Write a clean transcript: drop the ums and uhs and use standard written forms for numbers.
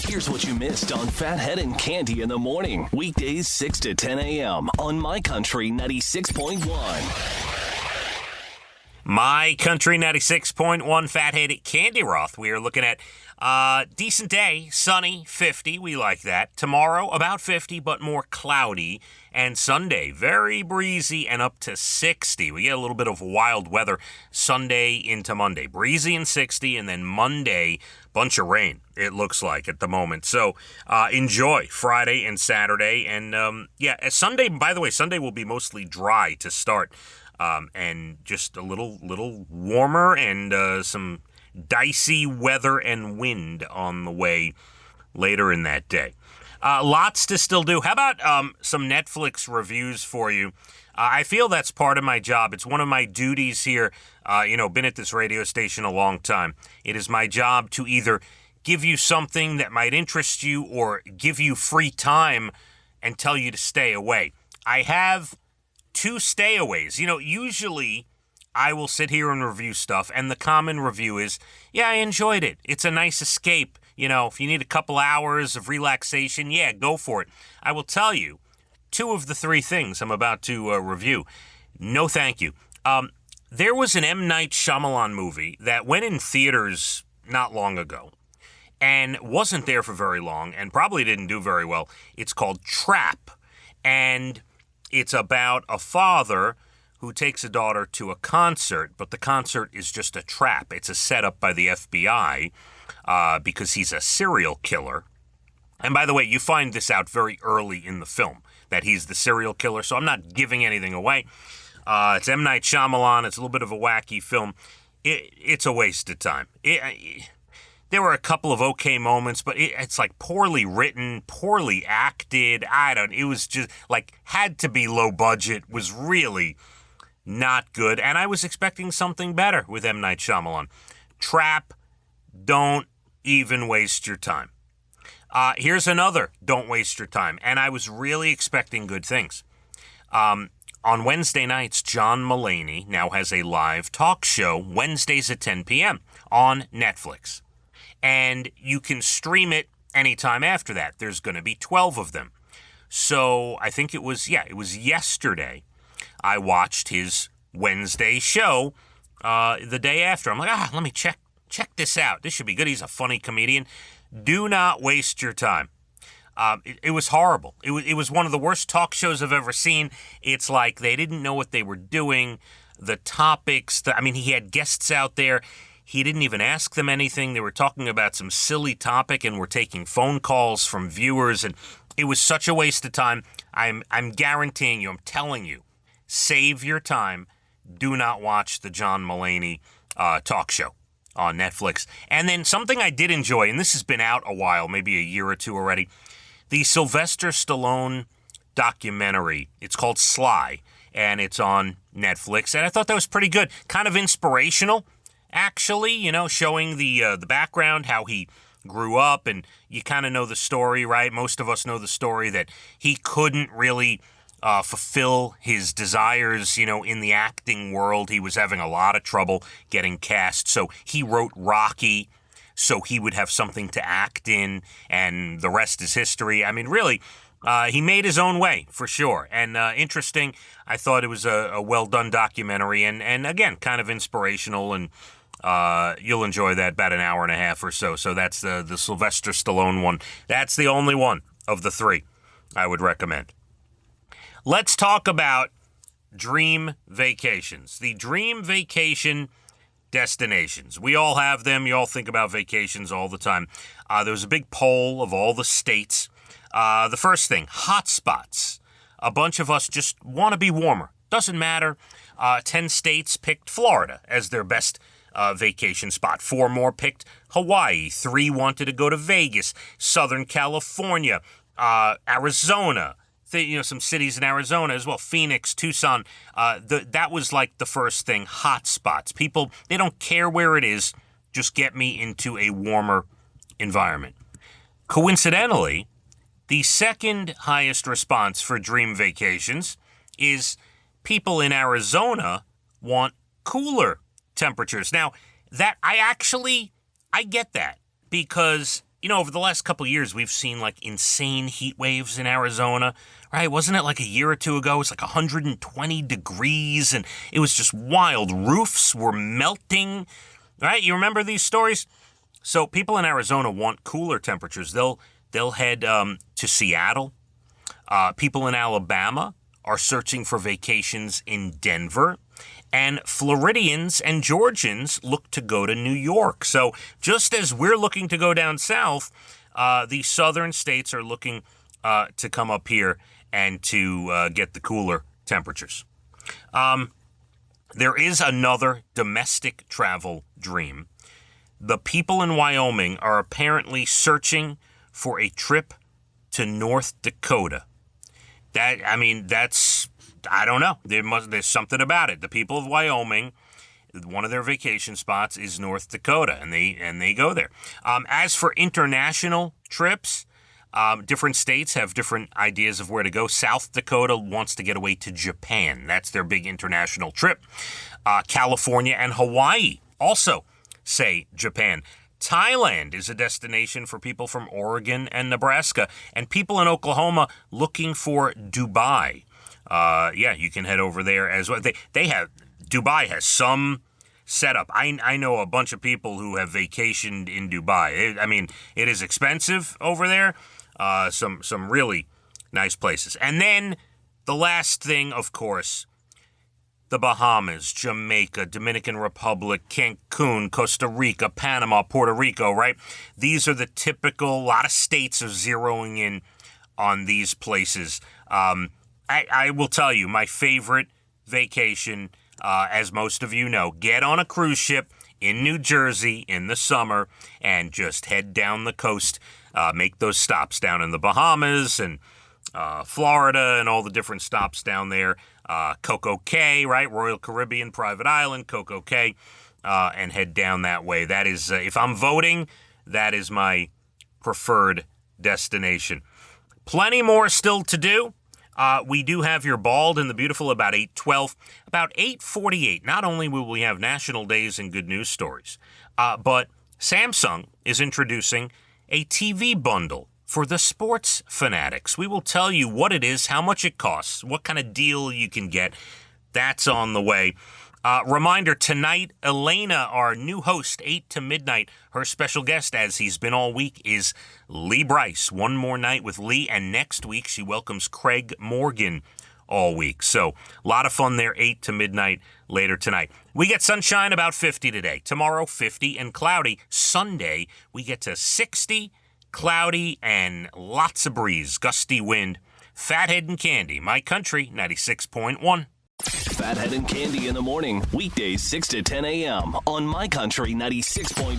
Here's what you missed on Phathead and Cande in the morning. Weekdays 6 to 10 a.m. on My Country 96.1. My Country 96.1, Phathead Cande Roth. We are looking at decent day, sunny, 50. We like that. Tomorrow, about 50, but more cloudy. And Sunday, very breezy and up to 60. We get a little bit of wild weather Sunday into Monday. Breezy and 60, and then Monday, bunch of rain, it looks like at the moment. So enjoy Friday and Saturday. And Sunday, by the way, Sunday will be mostly dry to start. And just a little warmer and some dicey weather and wind on the way later in that day. Lots to still do. How about some Netflix reviews for you? I feel that's part of my job. It's one of my duties here. Been at this radio station a long time. It is my job to either give you something that might interest you or give you free time and tell you to stay away. I have 2 stayaways. Usually I will sit here and review stuff, and the common review is, yeah, I enjoyed it. It's a nice escape. If you need a couple hours of relaxation, yeah, go for it. I will tell you, 2 of the 3 things I'm about to review, no thank you. There was an M. Night Shyamalan movie that went in theaters not long ago and wasn't there for very long and probably didn't do very well. It's called Trap, and it's about a father who takes a daughter to a concert, but the concert is just a trap. It's a setup by the FBI because he's a serial killer. And by the way, you find this out very early in the film, that he's the serial killer, so I'm not giving anything away. It's M. Night Shyamalan. It's a little bit of a wacky film. It's a waste of time. There were a couple of okay moments, but it's like poorly written, poorly acted. It was just like had to be low budget, was really not good. And I was expecting something better with M. Night Shyamalan. Trap, don't even waste your time. Here's another, don't waste your time. And I was really expecting good things. On Wednesday nights, John Mulaney now has a live talk show, Wednesdays at 10 p.m. on Netflix. And you can stream it anytime after that. There's going to be 12 of them. So I think it was yesterday I watched his Wednesday show the day after. I'm like, let me check this out. This should be good. He's a funny comedian. Do not waste your time. It was horrible. It was one of the worst talk shows I've ever seen. It's like they didn't know what they were doing. The topics, he had guests out there. He didn't even ask them anything. They were talking about some silly topic and were taking phone calls from viewers. And it was such a waste of time. I'm guaranteeing you, I'm telling you, save your time. Do not watch the John Mulaney talk show on Netflix. And then something I did enjoy, and this has been out a while, maybe a year or two already, the Sylvester Stallone documentary. It's called Sly, and it's on Netflix. And I thought that was pretty good. Kind of inspirational, actually, showing the background, how he grew up, and you kind of know the story, right? Most of us know the story that he couldn't really fulfill his desires, in the acting world. He was having a lot of trouble getting cast, so he wrote Rocky so he would have something to act in, and the rest is history. Really, he made his own way, for sure, and interesting. I thought it was a well-done documentary, and again, kind of inspirational, and you'll enjoy that, about an hour and a half or so. So that's the Sylvester Stallone one. That's the only one of the 3 I would recommend. Let's talk about dream vacations. The dream vacation destinations. We all have them. You all think about vacations all the time. There was a big poll of all the states. The first thing, hot spots. A bunch of us just want to be warmer. Doesn't matter. 10 states picked Florida as their best vacation spot. 4 more picked Hawaii. 3 wanted to go to Vegas, Southern California, Arizona. Some cities in Arizona as well, Phoenix, Tucson. That was like the first thing, hot spots. People, they don't care where it is, just get me into a warmer environment. Coincidentally, the second highest response for dream vacations is people in Arizona want cooler temperatures. Now, that I get that, because over the last couple of years, we've seen like insane heat waves in Arizona, right? Wasn't it like a year or two ago? It's like 120 degrees and it was just wild. Roofs were melting, right? You remember these stories? So people in Arizona want cooler temperatures. They'll head to Seattle. People in Alabama are searching for vacations in Denver. And Floridians and Georgians look to go to New York. So just as we're looking to go down south, the southern states are looking to come up here and to get the cooler temperatures. There is another domestic travel dream. The people in Wyoming are apparently searching for a trip to North Dakota. That's... I don't know. There's something about it. The people of Wyoming, one of their vacation spots is North Dakota, and they go there. As for international trips, different states have different ideas of where to go. South Dakota wants to get away to Japan. That's their big international trip. California and Hawaii also say Japan. Thailand is a destination for people from Oregon and Nebraska, and people in Oklahoma looking for Dubai. You can head over there as well. Dubai has some setup. I know a bunch of people who have vacationed in Dubai. It is expensive over there. Some really nice places. And then the last thing, of course, the Bahamas, Jamaica, Dominican Republic, Cancun, Costa Rica, Panama, Puerto Rico, right? These are the typical, a lot of states are zeroing in on these places. I will tell you, my favorite vacation, as most of you know, get on a cruise ship in New Jersey in the summer and just head down the coast, make those stops down in the Bahamas and Florida and all the different stops down there. Coco Cay, right? Royal Caribbean, Private Island, Coco Cay, and head down that way. That is, if I'm voting, that is my preferred destination. Plenty more still to do. We do have your Bald and the Beautiful about 8:12. About 8:48, not only will we have national days and good news stories, but Samsung is introducing a TV bundle for the sports fanatics. We will tell you what it is, how much it costs, what kind of deal you can get. That's on the way. Reminder, tonight, Elena, our new host, 8 to midnight, her special guest, as he's been all week, is Lee Bryce. One more night with Lee, and next week she welcomes Craig Morgan all week. So a lot of fun there, 8 to midnight later tonight. We get sunshine about 50 today. Tomorrow, 50 and cloudy. Sunday, we get to 60, cloudy, and lots of breeze, gusty wind. Phathead and Cande, My Country, 96.1. Phathead and Cande in the morning, weekdays 6 to 10 a.m. on My Country 96.1.